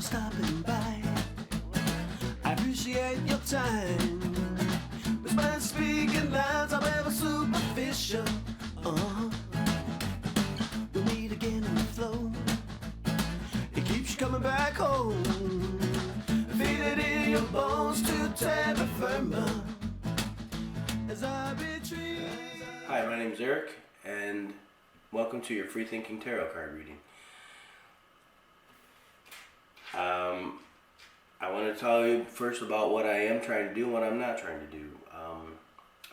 for stopping by. I appreciate your time. Despite speaking loud, I'm ever superficial. We'll meet again in the flow. It keeps you coming back home. Feel it in your bones to terra firma as I retreat. Hi, my name is Eric, and welcome to your free thinking tarot card reading. I want to tell you first about what I am trying to do and what I'm not trying to do.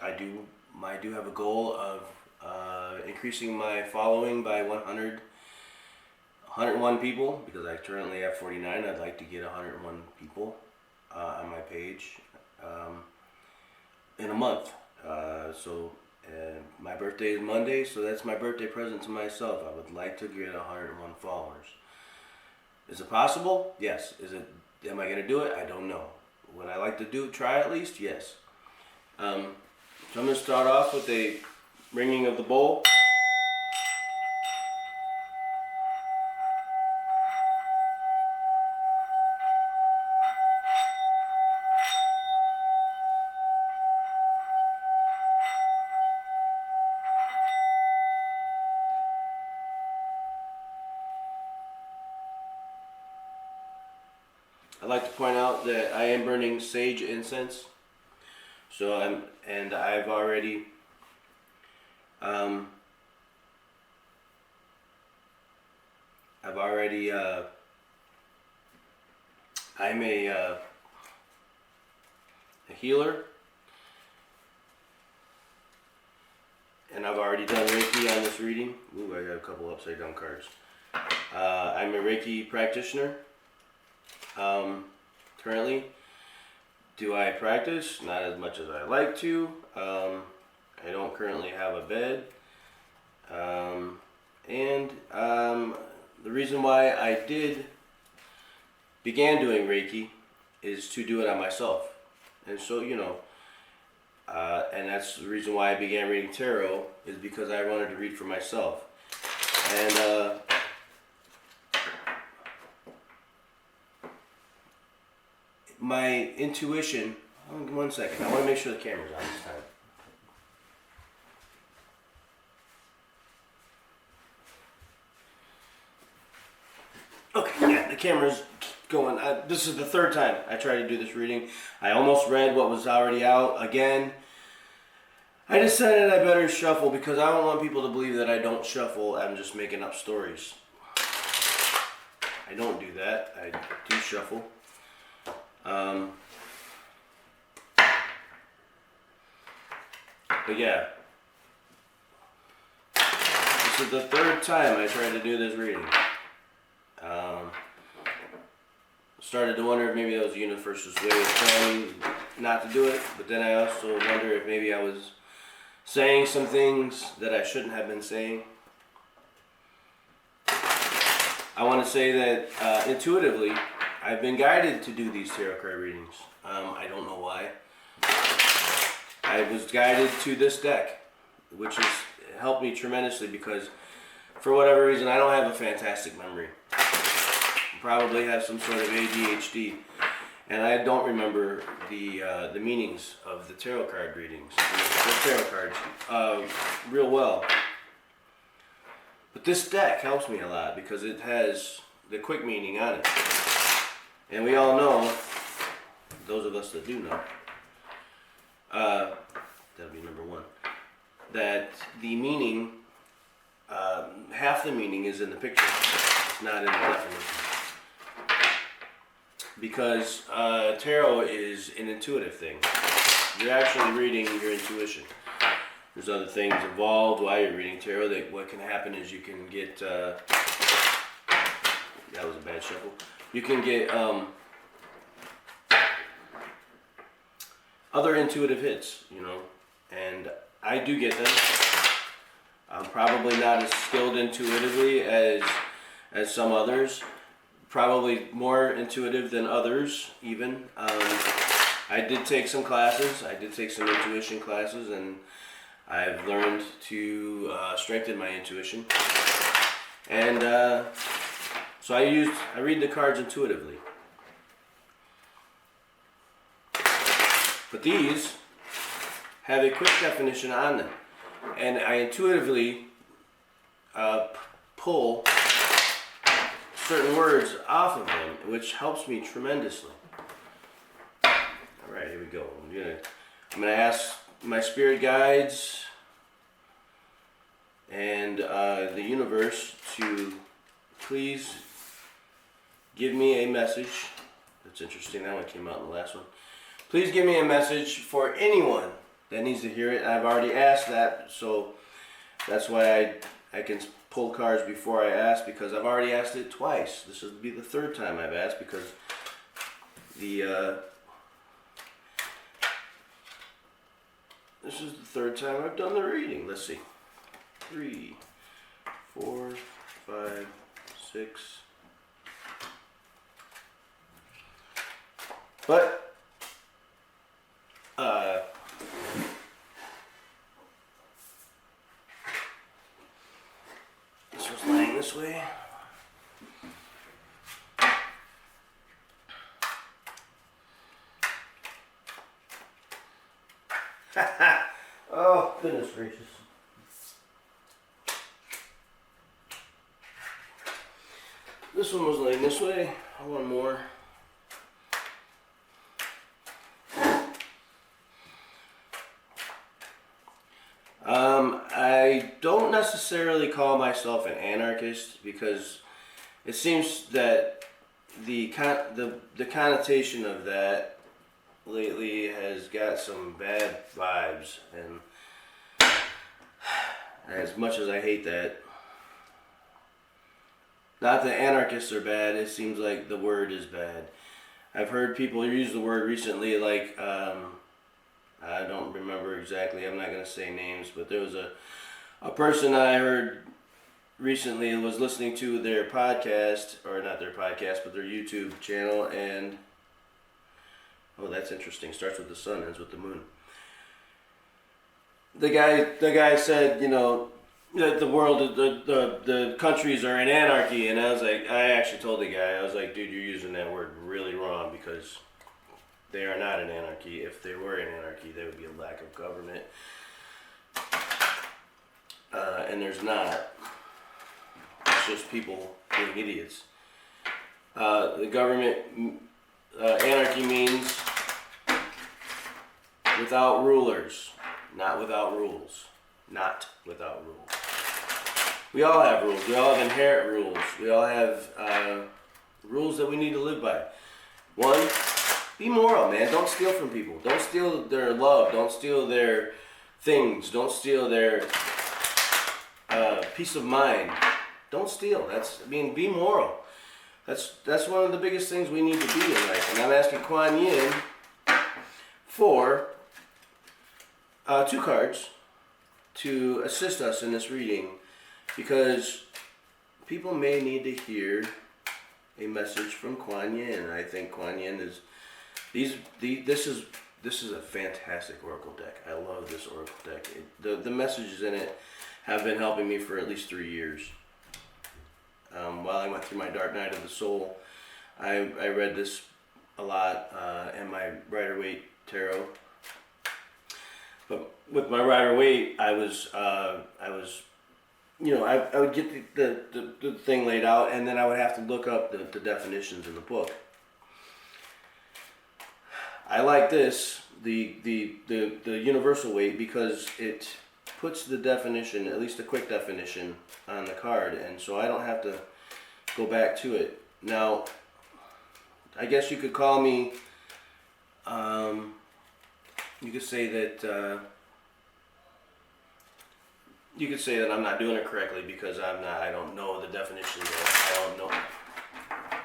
I do have a goal of increasing my following by 101 people, because I currently have 49. I'd like to get 101 people on my page in a month. My birthday is Monday, so that's my birthday present to myself. I would like to get 101 followers. Is it possible? Yes. Am I going to do it? I don't know. Would I like to try at least? Yes. So I'm going to start off with a ringing of the bowl. I'd like to point out that I am burning sage incense. So I've already I'm a healer, and I've already done Reiki on this reading. Ooh, I got a couple upside down cards. I'm a Reiki practitioner. Currently, do I practice? Not as much as I like to. I don't currently have a bed. The reason why I began doing Reiki is to do it on myself. And so, and that's the reason why I began reading tarot, is because I wanted to read for myself. And, my intuition, one second, I want to make sure the camera's on this time. Okay, yeah, the camera's going. This is the third time I tried to do this reading. I almost read what was already out again. I decided I better shuffle, because I don't want people to believe that I don't shuffle. I'm just making up stories. I don't do that. I do shuffle. But yeah, this is the third time I tried to do this reading. Started to wonder if maybe that was the universe's way of telling me not to do it, but then I also wonder if maybe I was saying some things that I shouldn't have been saying. I want to say that intuitively, I've been guided to do these tarot card readings. I don't know why. I was guided to this deck, which has helped me tremendously, because for whatever reason I don't have a fantastic memory. I probably have some sort of ADHD, and I don't remember the meanings of the tarot card readings, the tarot cards, real well. But this deck helps me a lot because it has the quick meaning on it. And we all know, those of us that do know, that'll be number one, that the meaning, half the meaning is in the picture. It's not in the definition. Because tarot is an intuitive thing. You're actually reading your intuition. There's other things involved while you're reading tarot. What can happen is you can get, that was a bad shuffle. You can get other intuitive hits, and I do get them. I'm probably not as skilled intuitively as some others. Probably more intuitive than others, even. I did take some classes. I did take some intuition classes, and I've learned to strengthen my intuition. And So I read the cards intuitively. But these have a quick definition on them. And I intuitively pull certain words off of them, which helps me tremendously. All right, here we go. I'm gonna ask my spirit guides and the universe to please give me a message. That's interesting. That one came out in the last one. Please give me a message for anyone that needs to hear it. I've already asked that, so that's why I can pull cards before I ask, because I've already asked it twice. This will be the third time I've asked, because this is the third time I've done the reading. Let's see. 3, 4, 5, 6. But this was laying this way. Oh, goodness gracious. This one was laying this way. One more. I don't necessarily call myself an anarchist, because it seems that the connotation of that lately has got some bad vibes, and as much as I hate that, not that anarchists are bad, it seems like the word is bad. I've heard people use the word recently, like I don't remember exactly, I'm not going to say names, but there was a person I heard recently was listening to their podcast, or not their podcast, but their YouTube channel, and oh, that's interesting, starts with the sun, ends with the moon. The guy said, you know, that the world, the countries are in anarchy, and I actually told the guy, I was like, dude, you're using that word really wrong, because they are not in anarchy. If they were in anarchy, there would be a lack of government. And there's not. It's just people being idiots. The government, anarchy means without rulers, not without rules. Not without rules. We all have rules. We all have inherent rules. We all have rules that we need to live by. One, be moral, man. Don't steal from people. Don't steal their love. Don't steal their things. Don't steal their peace of mind. Don't steal. Be moral. That's one of the biggest things we need to be in life. And I'm asking Kuan Yin for 2 cards to assist us in this reading, because people may need to hear a message from Kuan Yin. I think Kuan Yin is this is a fantastic oracle deck. I love this oracle deck. The messages in it have been helping me for at least 3 years. While I went through my Dark Night of the Soul, I read this a lot, and my Rider-Waite tarot. But with my Rider-Waite, I would get the thing laid out, and then I would have to look up the definitions in the book. I like this, the universal weight, because it puts the definition, at least a quick definition, on the card, and so I don't have to go back to it. Now, I guess you could call me, you could say that I'm not doing it correctly, because I don't know the definition, I don't know,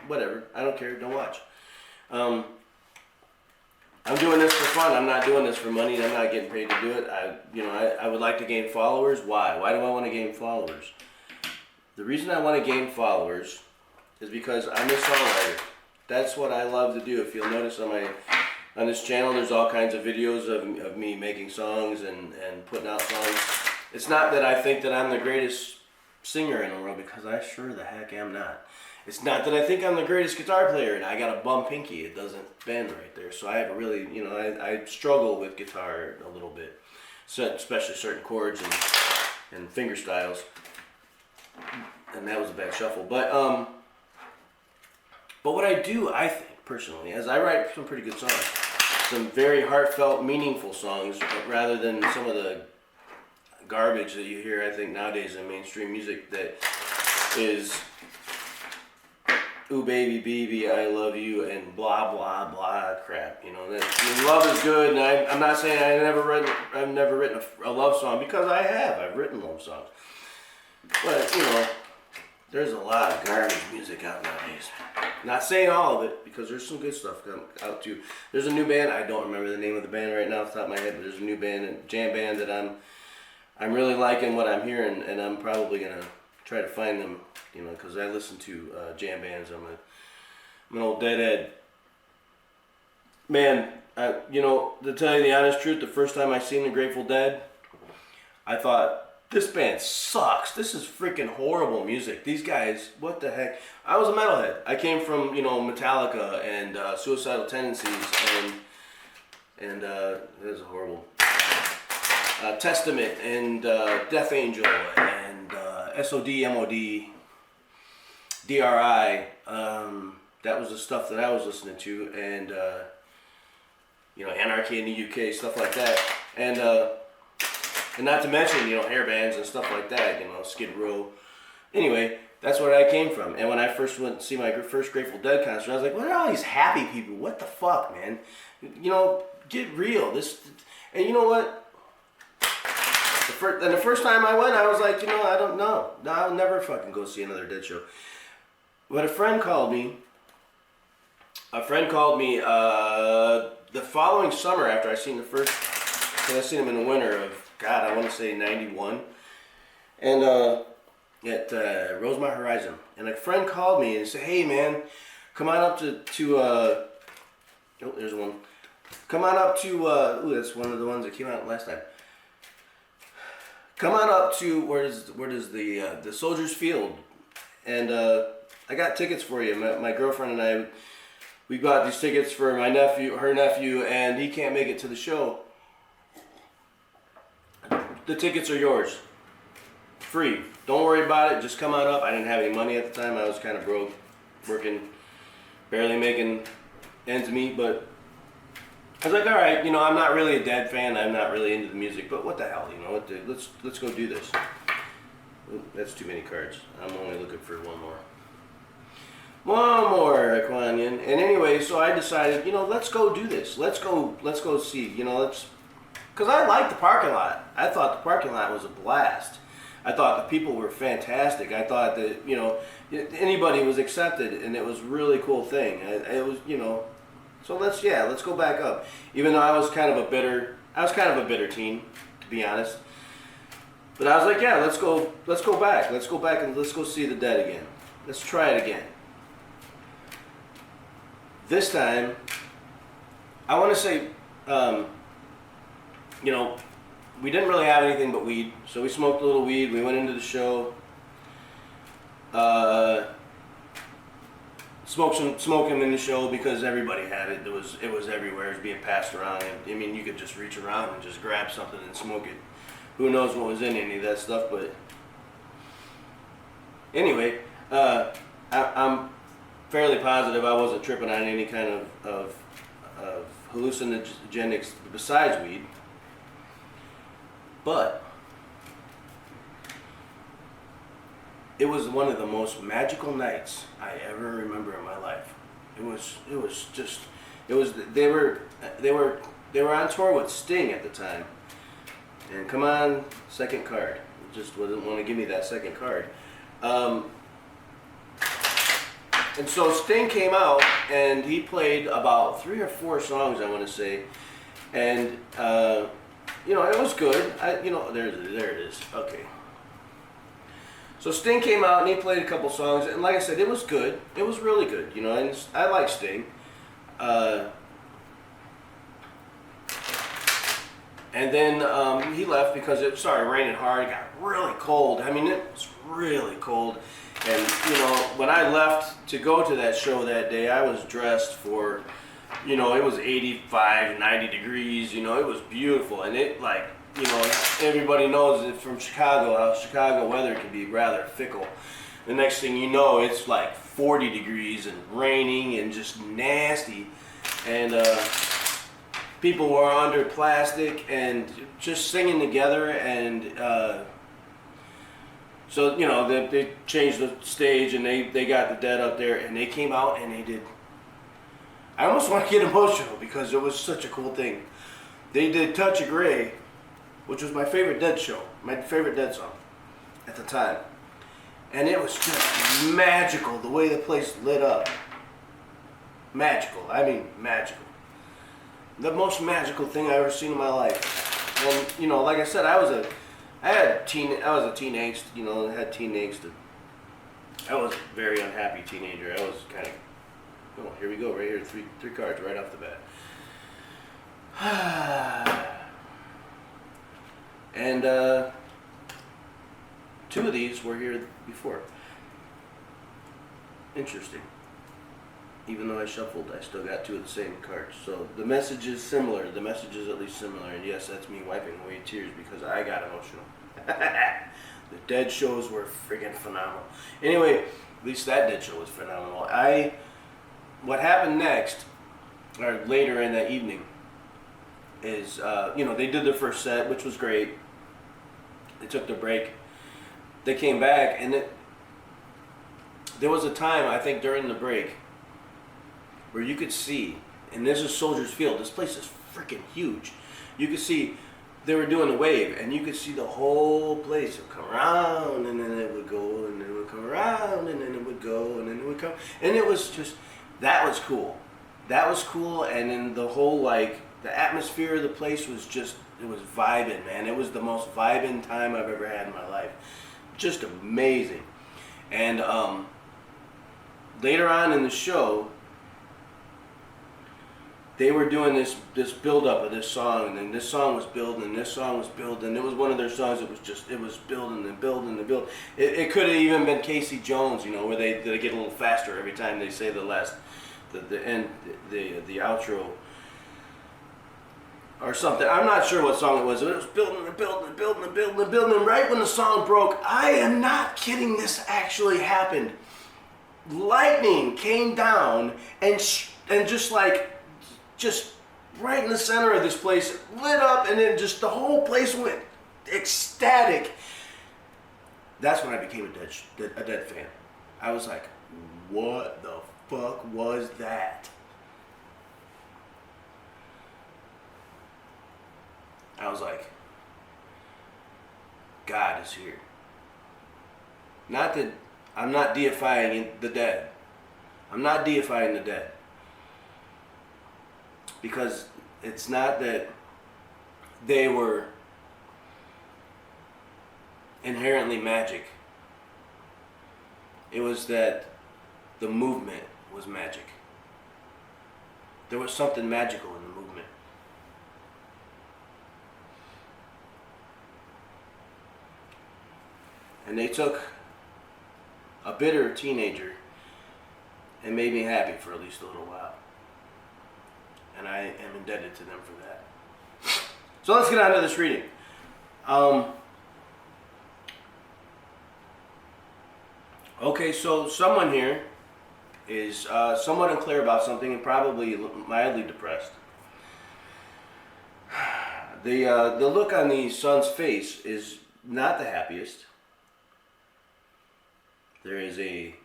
whatever, I don't care, don't watch. I'm doing this for fun. I'm not doing this for money. I'm not getting paid to do it. I would like to gain followers. Why? Why do I want to gain followers? The reason I want to gain followers is because I'm a songwriter. That's what I love to do. If you'll notice on this channel, there's all kinds of videos of me making songs and putting out songs. It's not that I think that I'm the greatest singer in the world, because I sure the heck am not. It's not that I think I'm the greatest guitar player and I got a bum pinky. It doesn't bend right there. So I have a really, I struggle with guitar a little bit. So, especially certain chords and finger styles. And that was a bad shuffle. But what I do, I think, personally, is I write some pretty good songs. Some very heartfelt, meaningful songs, rather than some of the garbage that you hear, I think, nowadays in mainstream music that is... Ooh baby, baby, I love you, and blah blah blah crap. That love is good, and I'm not saying I've never written a love song, because I have. I've written love songs, but there's a lot of garbage music out nowadays. Not saying all of it, because there's some good stuff coming out too. There's a new band. I don't remember the name of the band right now off the top of my head, but there's a new band, a jam band that I'm really liking what I'm hearing, and I'm probably gonna try to find them. Because I listen to jam bands. I'm an old Deadhead. Man, to tell you the honest truth, the first time I seen the Grateful Dead, I thought, this band sucks. This is freaking horrible music. These guys, what the heck? I was a metalhead. I came from, Metallica and Suicidal Tendencies and it was horrible. Testament and Death Angel and SOD, MOD. DRI, that was the stuff that I was listening to, and Anarchy in the UK, stuff like that, and not to mention hair bands and stuff like that, Skid Row. Anyway, that's where I came from, and when I first went to see my first Grateful Dead concert, I was like, what are all these happy people? What the fuck, man? Get real. And you know what? The first time I went, I was like, I don't know. No, I'll never fucking go see another Dead show. But a friend called me the following summer after I seen the first, because I seen him in the winter of, God, I want to say 91, and at Rosemont Horizon. And a friend called me and said, hey man, come on up to oh, there's one. Come on up to, that's one of the ones that came out last time. Come on up to, where does the Soldiers Field, and I got tickets for you. My girlfriend and I, we got these tickets for her nephew, and he can't make it to the show. The tickets are yours. Free. Don't worry about it. Just come on up. I didn't have any money at the time. I was kind of broke, working, barely making ends meet, but I was like, all right, I'm not really a Dead fan. I'm not really into the music, but what the hell, let's go do this. That's too many cards. I'm only looking for one more. One more, Aquanian. And anyway, so I decided, let's go do this. Let's go see, because I liked the parking lot. I thought the parking lot was a blast. I thought the people were fantastic. I thought that, anybody was accepted, and it was a really cool thing. It was, so let's go back up. Even though I was kind of a bitter teen, to be honest. But I was like, yeah, let's go back. Let's go back and let's go see the Dead again. Let's try it again. This time, I want to say, we didn't really have anything but weed, so we smoked a little weed. We went into the show, smoked them in the show because everybody had it. It was everywhere. It was being passed around. I mean, you could just reach around and just grab something and smoke it. Who knows what was in any of that stuff? But anyway, I'm fairly positive I wasn't tripping on any kind of hallucinogenics besides weed. But it was one of the most magical nights I ever remember in my life. They were on tour with Sting at the time. And come on, second card. Just wouldn't want to give me that second card. And so Sting came out and he played about 3 or 4 songs, I want to say. And it was good. There it is. Okay. So Sting came out and he played a couple songs, and like I said, it was good. It was really good. And I like Sting. And then he left because it started raining hard. It got really cold. I mean, it was really cold. And, you know, when I left to go to that show that day, I was dressed for, you know, it was 85, 90 degrees, you know, it was beautiful. And it, like, you know, everybody knows it from Chicago, how Chicago weather can be rather fickle. The next thing you know, it's like 40 degrees and raining and just nasty. And people were under plastic and just singing together. And so, you know, they changed the stage and they got the Dead up there and they came out and they did. I almost want to get emotional because it was such a cool thing. They did Touch of Grey, which was my favorite Dead show, my favorite Dead song at the time. And it was just magical, the way the place lit up. Magical, I mean magical. The most magical thing I ever seen in my life. And, you know, like I said, I was a teen angst, you know, I had teen angst. I was a very unhappy teenager. I was kind of, oh, here we go, right here, three cards right off the bat. And two of these were here before. Interesting. Even though I shuffled, I still got two of the same cards. So the message is similar. The message is at least similar. And yes, that's me wiping away tears because I got emotional. The Dead shows were friggin' phenomenal. Anyway, at least that Dead show was phenomenal. What happened next, or later in that evening, is, you know, they did their first set, which was great. They took their break. They came back, and there was a time, I think, during the break, where you could see, and this is Soldiers Field, this place is freaking huge. You could see, they were doing the wave, and you could see the whole place would come around, and then it would go, and then it would come around, and then it would go, and then it would come, and it was just, that was cool. That was cool, and then the whole, like, the atmosphere of the place was just, it was vibing, man. It was the most vibing time I've ever had in my life. Just amazing. And later on in the show, they were doing this build-up of this song, and then this song was building, and this song was building, and it was one of their songs that was just, it was building and building and building. It could have even been Casey Jones, you know, where they get a little faster every time they say the outro or something. I'm not sure what song it was, but it was building and building and building and building and building, and right when the song broke, I am not kidding, this actually happened. Lightning came down and just right in the center of this place, lit up, and then just the whole place went ecstatic. That's when I became a Dead fan. I was like, what the fuck was that? I was like, God is here. Not that I'm not deifying the Dead. I'm not deifying the Dead. Because it's not that they were inherently magic. It was that the movement was magic. There was something magical in the movement. And they took a bitter teenager and made me happy for at least a little while. And I am indebted to them for that. So let's get on to this reading. Okay, so someone here is somewhat unclear about something and probably mildly depressed. The look on the son's face is not the happiest. There is a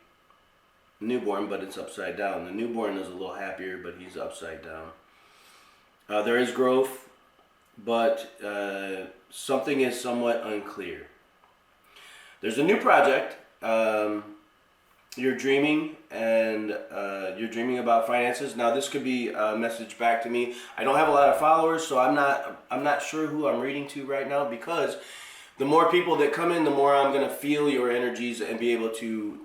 newborn, but it's upside down. The newborn is a little happier, but he's upside down. There is growth, but something is somewhat unclear. There's a new project. You're dreaming, and you're dreaming about finances. Now, this could be a message back to me. I don't have a lot of followers, so I'm not sure who I'm reading to right now, because the more people that come in, the more I'm going to feel your energies and be able to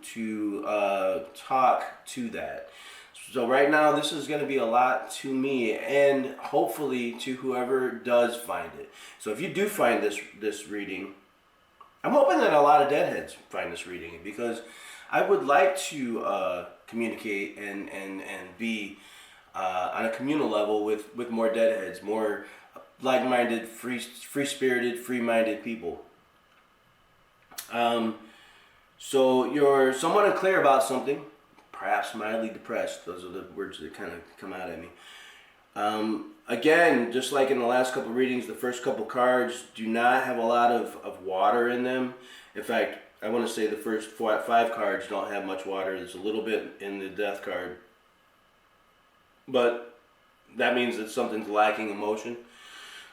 talk to that. So right now, this is going to be a lot to me and hopefully to whoever does find it. So if you do find this reading, I'm hoping that a lot of Deadheads find this reading, because I would like to communicate and be on a communal level with more deadheads, more like-minded, free-spirited, free-minded people. So you're somewhat unclear about something, perhaps mildly depressed. Those are the words that kind of come out at me. Again, just like in the last couple readings, the first couple cards do not have a lot of water in them. In fact, I want to say the first 5 cards don't have much water. There's a little bit in the death card. But that means that something's lacking emotion.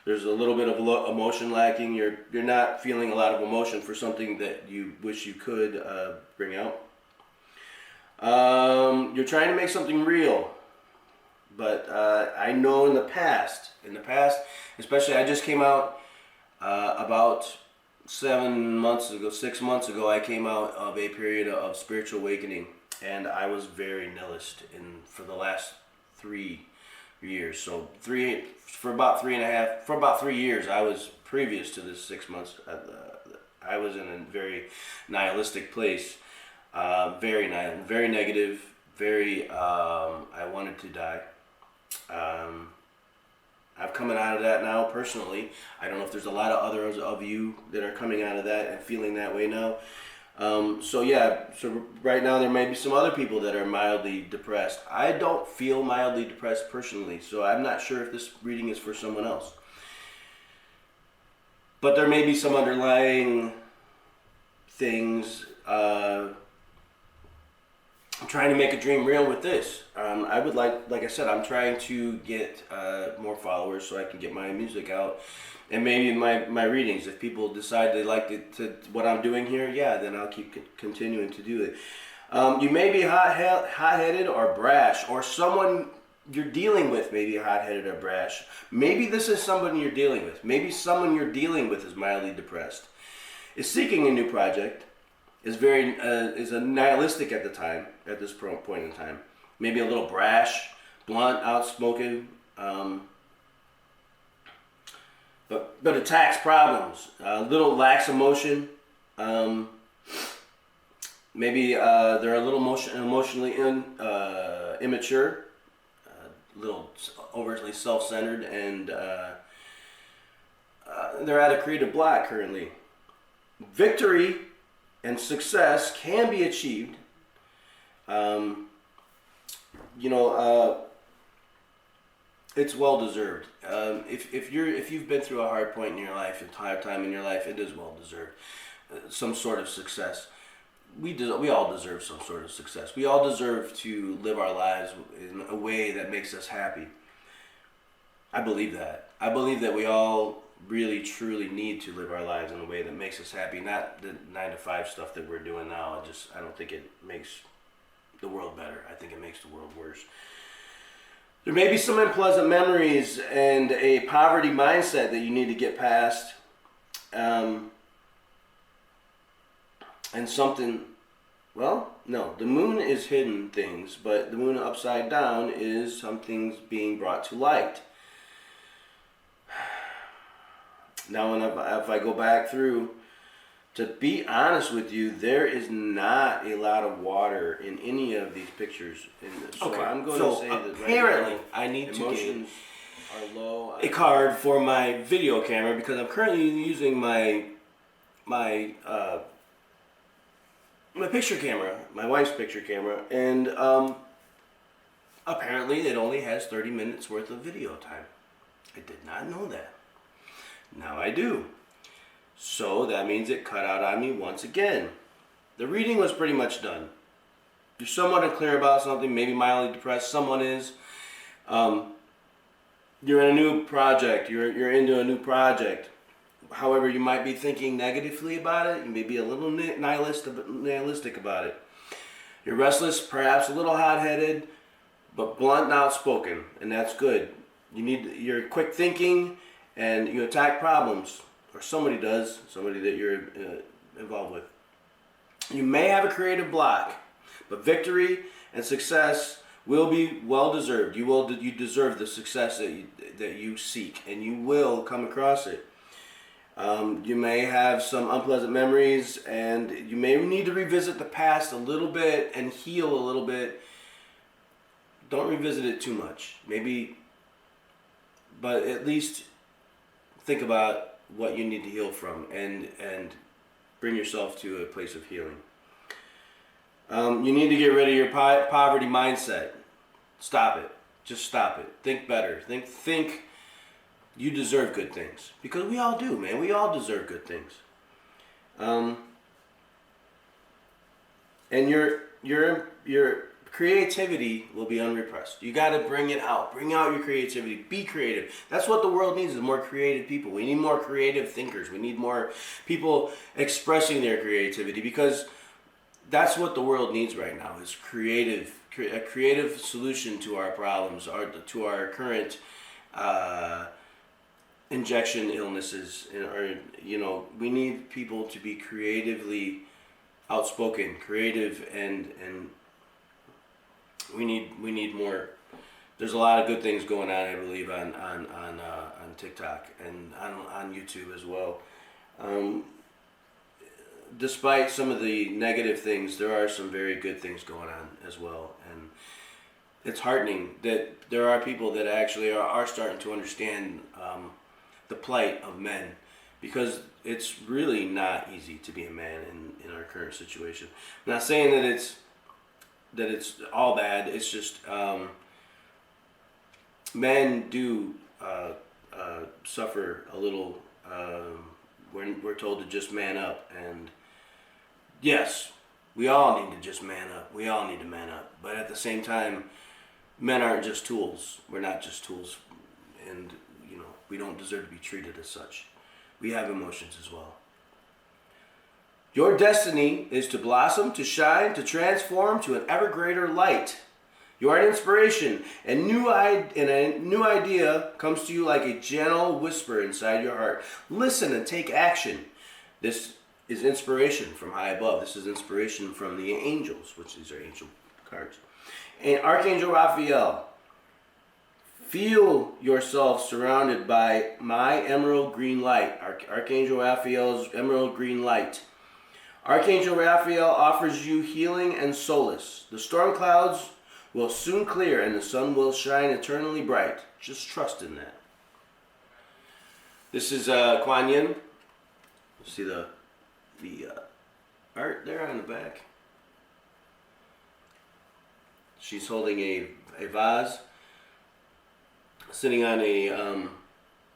There's a little bit of emotion lacking. You're not feeling a lot of emotion for something that you wish you could bring out. You're trying to make something real. But I know in the past, especially I just came out about 7 months ago, 6 months ago, I came out of a period of spiritual awakening, and I was very nihilist for the last 3 years. So for about 3 years, I was previous to this 6 months. I was in a very nihilistic place, very negative, very. I wanted to die. I've coming out of that now personally. I don't know if there's a lot of others of you that are coming out of that and feeling that way now. So right now there may be some other people that are mildly depressed. I don't feel mildly depressed personally, so I'm not sure if this reading is for someone else. But there may be some underlying things. I'm trying to make a dream real with this. I would like I said, I'm trying to get more followers so I can get my music out, and maybe my readings. If people decide they like what I'm doing here, yeah, then I'll keep continuing to do it. You may be hot-headed or brash, or someone you're dealing with may be hot-headed or brash. Maybe this is someone you're dealing with. Maybe someone you're dealing with is mildly depressed, is seeking a new project, is a nihilistic at this point in time. Maybe a little brash, blunt, outspoken, but attacks problems. A little lacks emotion. Maybe they're a little emotionally immature, a little overtly self-centered, and they're at a creative block currently. Victory and success can be achieved. It's well deserved. If you've been through a hard point in your life, a hard time in your life, it is well deserved. Some sort of success. We all deserve some sort of success. We all deserve to live our lives in a way that makes us happy. I believe that. I believe that we all really truly need to live our lives in a way that makes us happy, not the 9-to-5 stuff that we're doing now. I don't think it makes the world better. I think it makes the world worse. There may be some unpleasant memories and a poverty mindset that you need to get past, and something. Well, no, the moon is hidden things, but the moon upside down is some things being brought to light. Now, if I go back through, to be honest with you, there is not a lot of water in any of these pictures. So okay. I'm going to say that apparently right now, I need to get a card for my video camera because I'm currently using my picture camera, my wife's picture camera, and apparently it only has 30 minutes worth of video time. I did not know that. Now I do. So that means it cut out on me once again. The reading was pretty much done. You're somewhat unclear about something, maybe mildly depressed. Someone is. You're in a new project. You're into a new project. However, you might be thinking negatively about it. You may be a little nihilistic about it. You're restless, perhaps a little hot-headed, but blunt and outspoken, and that's good. You're quick thinking, and you attack problems, or somebody does, somebody that you're involved with. You may have a creative block, but victory and success will be well deserved. You deserve the success that you seek, and you will come across it. You may have some unpleasant memories, and you may need to revisit the past a little bit and heal a little bit. Don't revisit it too much. Maybe, but at least think about what you need to heal from, and bring yourself to a place of healing. You need to get rid of your poverty mindset. Stop it. Just stop it. Think better. Think you deserve good things. Because we all do, man. We all deserve good things. And your creativity will be unrepressed. You got to bring it out. Bring out your creativity. Be creative. That's what the world needs, is more creative people. We need more creative thinkers. We need more people expressing their creativity, because that's what the world needs right now, is a creative solution to our problems, to our current injection illnesses. We need people to be creatively outspoken, creative, and we need more. There's a lot of good things going on, I believe, on TikTok and on YouTube as well. Despite some of the negative things, there are some very good things going on as well, and it's heartening that there are people that actually are starting to understand the plight of men, because it's really not easy to be a man in our current situation. I'm not saying that it's all bad. It's just men do suffer a little when we're told to just man up. And yes, we all need to just man up. We all need to man up. But at the same time, men aren't just tools. We're not just tools, and we don't deserve to be treated as such. We have emotions as well. Your destiny is to blossom, to shine, to transform to an ever greater light. You are an inspiration, and a new idea comes to you like a gentle whisper inside your heart. Listen and take action. This is inspiration from high above. This is inspiration from the angels, which these are angel cards. And Archangel Raphael, feel yourself surrounded by my emerald green light. Archangel Raphael's emerald green light. Archangel Raphael offers you healing and solace. The storm clouds will soon clear and the sun will shine eternally bright. Just trust in that. This is Kuan Yin. See the art there on the back. She's holding a vase, sitting on a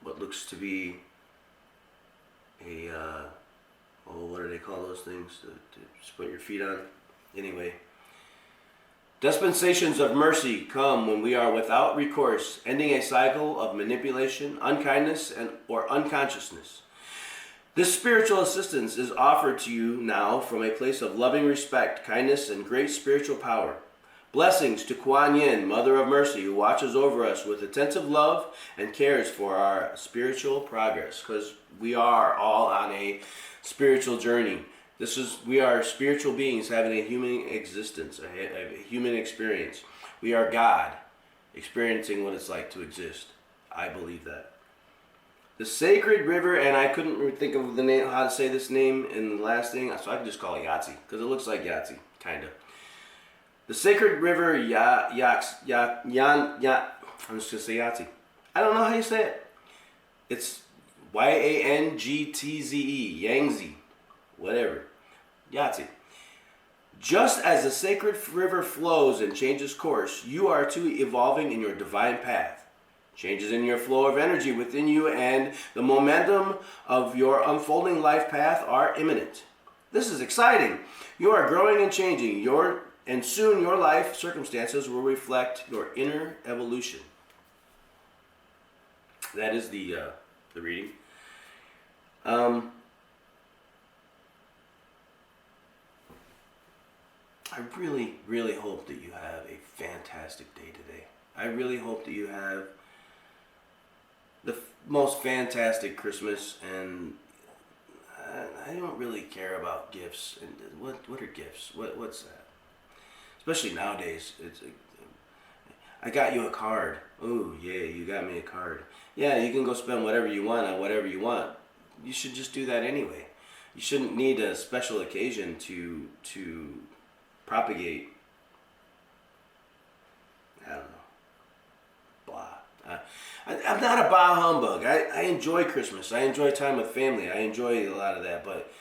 what looks to be a what do they call those things to just put your feet on? Anyway, dispensations of mercy come when we are without recourse, ending a cycle of manipulation, unkindness, or unconsciousness. This spiritual assistance is offered to you now from a place of loving respect, kindness, and great spiritual power. Blessings to Kuan Yin, Mother of Mercy, who watches over us with attentive love and cares for our spiritual progress, because we are all on a spiritual journey. We are spiritual beings having a human existence, a human experience. We are God, experiencing what it's like to exist. I believe that. The sacred river, and I couldn't think of the name, how to say this name in the last thing, so I can just call it Yahtzee, because it looks like Yahtzee, kind of. The sacred river I'm just going to say Yahtzee. I don't know how you say it. It's Yangtze, Yangtze, whatever. Yahtzee. Just as the sacred river flows and changes course, you are too evolving in your divine path. Changes in your flow of energy within you and the momentum of your unfolding life path are imminent. This is exciting. You are growing and changing. And soon your life circumstances will reflect your inner evolution. That is the reading. I really, really hope that you have a fantastic day today. I really hope that you have the most fantastic Christmas, and I don't really care about gifts. And what are gifts? What's that? Especially nowadays, I got you a card. Oh yeah, you got me a card. Yeah, you can go spend whatever you want on whatever you want. you should just do that anyway. You shouldn't need a special occasion to propagate. I don't know. Blah. I'm not a bah humbug. I enjoy Christmas. I enjoy time with family. I enjoy a lot of that, but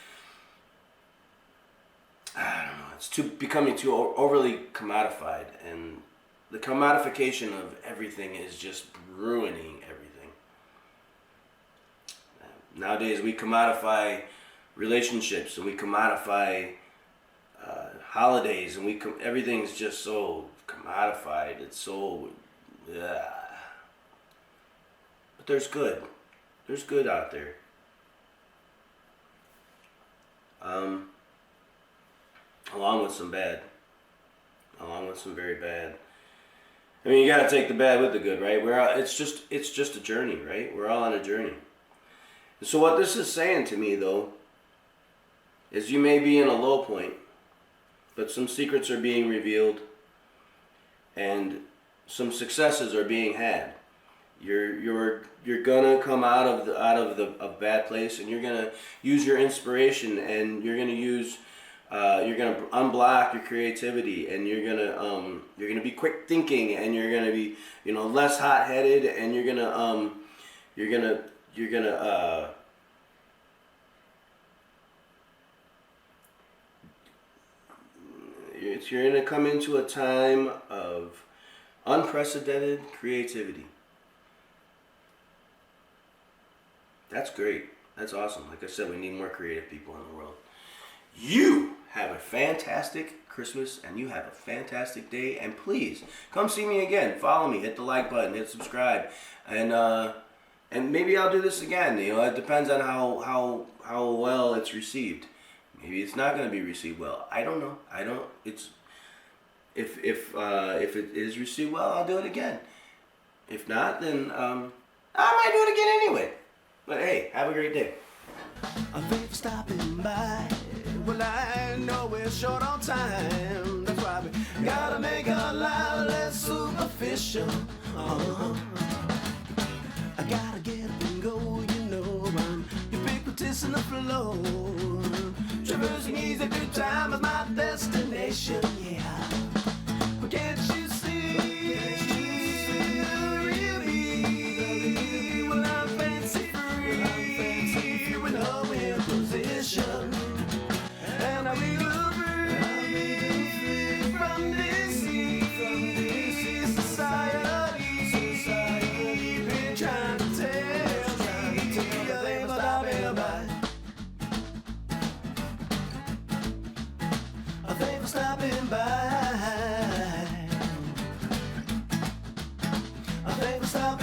I don't know. It's becoming too overly commodified, and the commodification of everything is just ruining everything. Nowadays, we commodify relationships, and we commodify holidays, and everything's just so commodified. It's so, but there's good. There's good out there. Along with some bad. Along with some very bad. I mean, you gotta take the bad with the good, right? It's just a journey, right? We're all on a journey. And so what this is saying to me, though, is you may be in a low point, but some secrets are being revealed, and some successes are being had. You're gonna come out of a bad place, and you're gonna use your inspiration, and you're gonna unblock your creativity, and you're gonna be quick thinking, and you're gonna be less hot headed, and you're gonna come into a time of unprecedented creativity. That's great. That's awesome. Like I said, we need more creative people in the world. You have a fantastic Christmas, and you have a fantastic day, and please come see me again. Follow me, hit the like button, hit subscribe, and maybe I'll do this again. It depends on how well it's received. Maybe it's not going to be received well. I don't know. If it is received well, I'll do it again. If not, then I might do it again anyway. But hey, have a great day. I think for stopping by. Well, I know we're short on time. That's why we gotta make our life less superficial. I gotta get up and go, I'm ubiquitous in the flow. Traversing easy through time is my destination, yeah. But can't you see the real me? Well, I'm fancy free, with no imposition. And I'll be free from this society. Been trying to tell me they must stop it by. Thanks for stopping by. Thanks for stopping by.